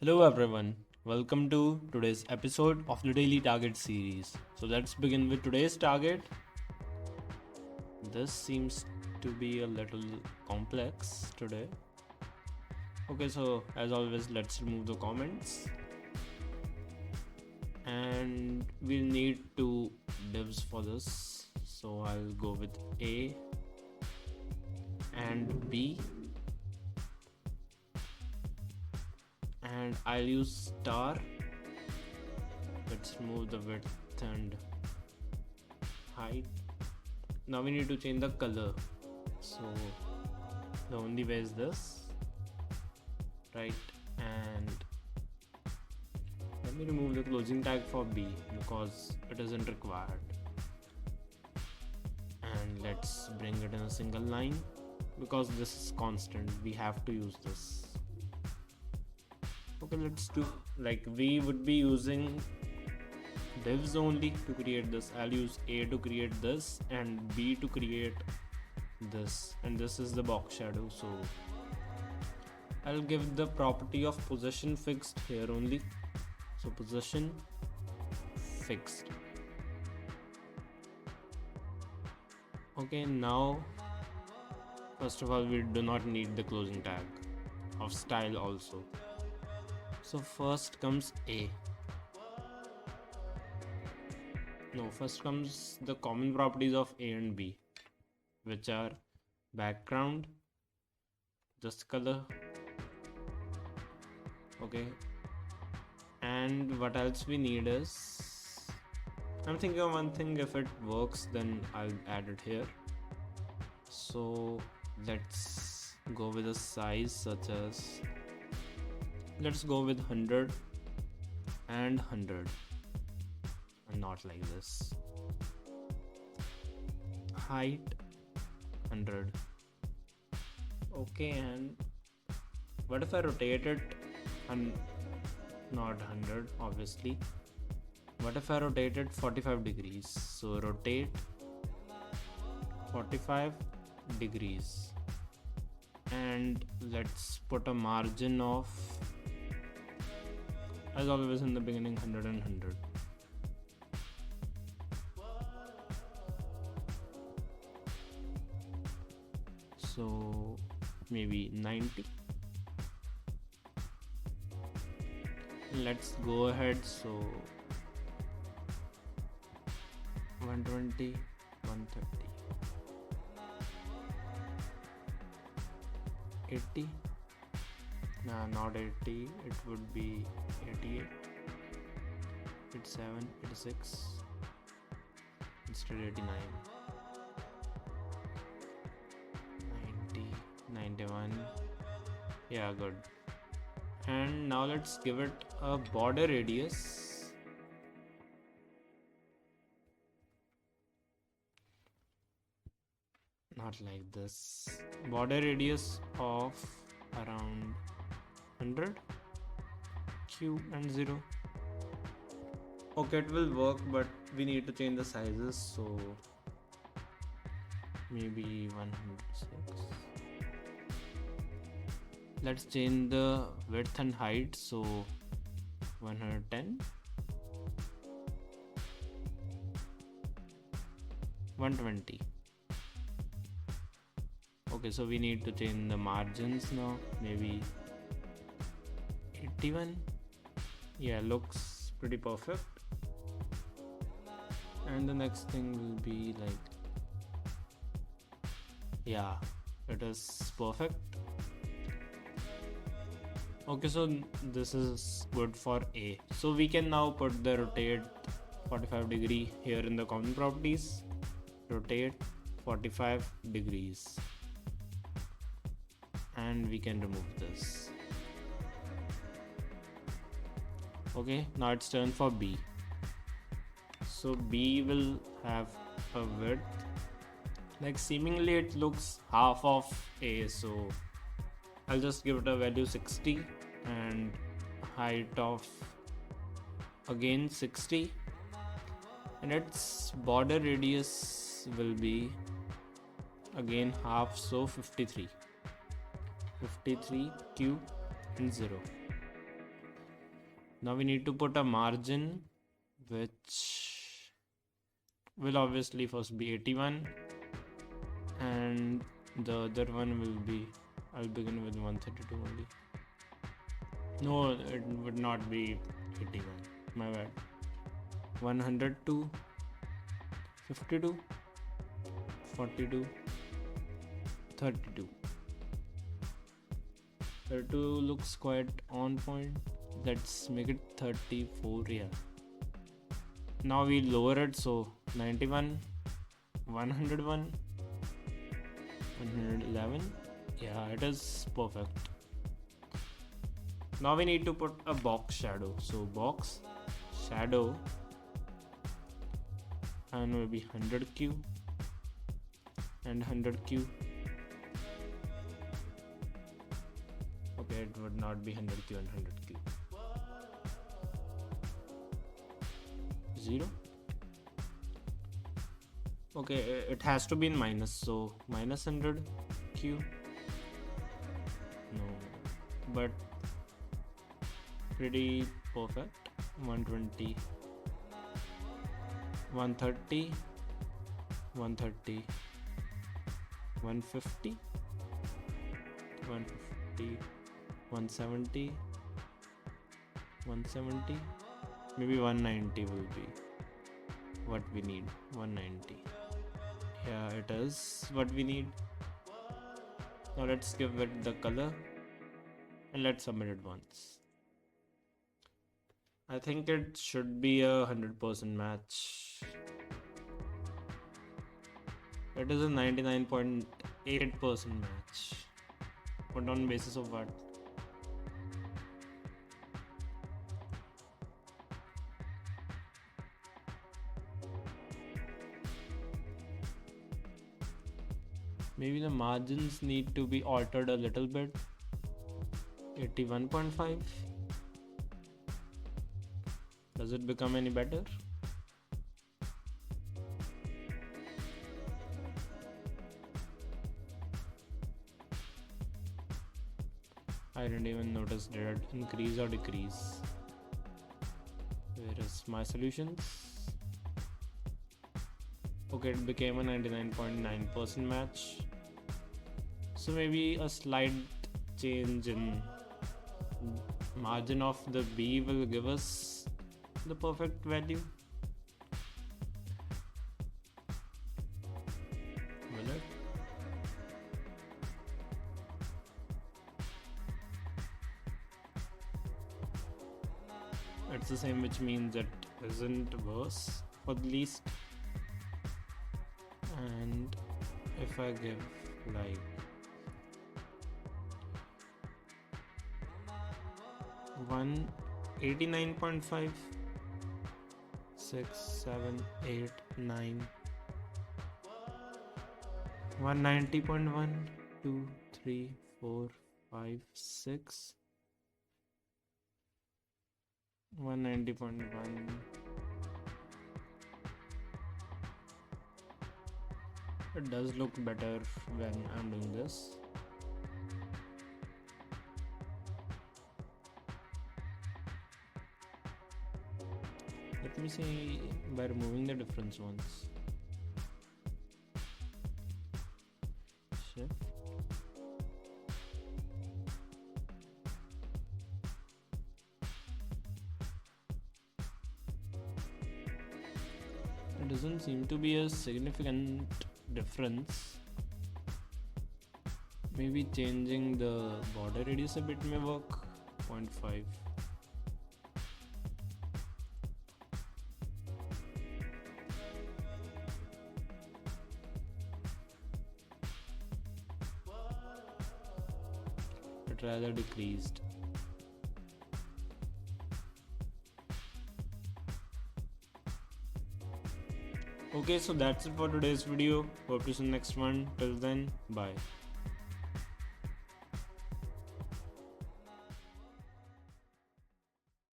Hello everyone, welcome to today's episode of the Daily Target series. So let's begin with today's target. This seems to be a little complex today. Okay, so as always, let's remove the comments. And we'll need two divs for this. So I'll go with A and B. And I'll use star. Let's remove the width and height. Now we need to change the color. So the only way is this, right? And let me remove the closing tag for B because it isn't required. And let's bring it in a single line because this is constant. We have to use this. Okay, let's do like we would be using divs only to create this. I'll use A to create this and B to create this, and this is the box shadow. So I'll give the property of position fixed here only. So position fixed. Okay, now first of all we do not need the closing tag of style also. So first comes A. No, first comes the common properties of A and B, which are background, just color. Okay. And what else we need is, I'm thinking of one thing. If it works, then I'll add it here. So let's go with a size such as, let's go with 100 and 100 and not like this. Height 100. Okay, and what if I rotate it and not 100 obviously. What if I rotate it 45 degrees? So rotate 45 degrees and let's put a margin of, as always in the beginning, 100 and 100. So maybe 90. Let's go ahead. So 120, 130, 80. Nah, not 80. It would be 88, 87, 86, instead 89, 90, 91. Yeah, good. And now let's give it a border radius. Not like this. Border radius of around 100. Q and 0. Okay, it will work, but we need to change the sizes. So maybe 106. Let's change the width and height. So 110, 120. Okay, so we need to change the margins now. Maybe 81. Yeah, looks pretty perfect. And the next thing will be like, yeah, it is perfect. Okay, so this is good for A. So we can now put the rotate 45 degree here in the common properties. Rotate 45 degrees. And we can remove this. Okay, now it's turn for B. So B will have a width, like seemingly it looks half of A, so I'll just give it a value 60 and height of again 60, and its border radius will be again half, so 53 Q and 0. Now we need to put a margin, which will obviously first be 81, and the other one will be, I'll begin with 132 only. No, it would not be 81, my bad. 102, 52, 42, 32. 32 looks quite on point. Let's make it 34 here. Now we lower it, so 91, 101, 111. Yeah, it is perfect. Now we need to put a box shadow. So box shadow, and will be 100q and 100q. Okay, it would not be 100q and 100q. 0. Okay, it has to be in minus, so minus 100q. No, but pretty perfect. 120, 130, 130, 150, 150, 170, 170, maybe 190 will be what we need. 190. Yeah, it is what we need. Now let's give it the color and let's submit it once. I think it should be a 100% match. It is a 99.8% match. But on basis of what? Maybe the margins need to be altered a little bit. 81.5. Does it become any better? I didn't even notice, did it increase or decrease? Where is my solutions? Okay, it became a 99.9% match. So maybe a slight change in margin of the B will give us the perfect value. Will it? It's the same, which means it isn't worse for the least. And if I give like 189.5, 6, 7, 8, 9, 190.1, 2, 3, 4, 5, 6, 190.1. It does look better when I'm doing this. Let me see by removing the difference ones. Shift. It doesn't seem to be a significant difference. Maybe changing the border radius a bit may work. 0.5. It rather decreased. Okay, so that's it for today's video. Hope to see you next one. Till then, bye.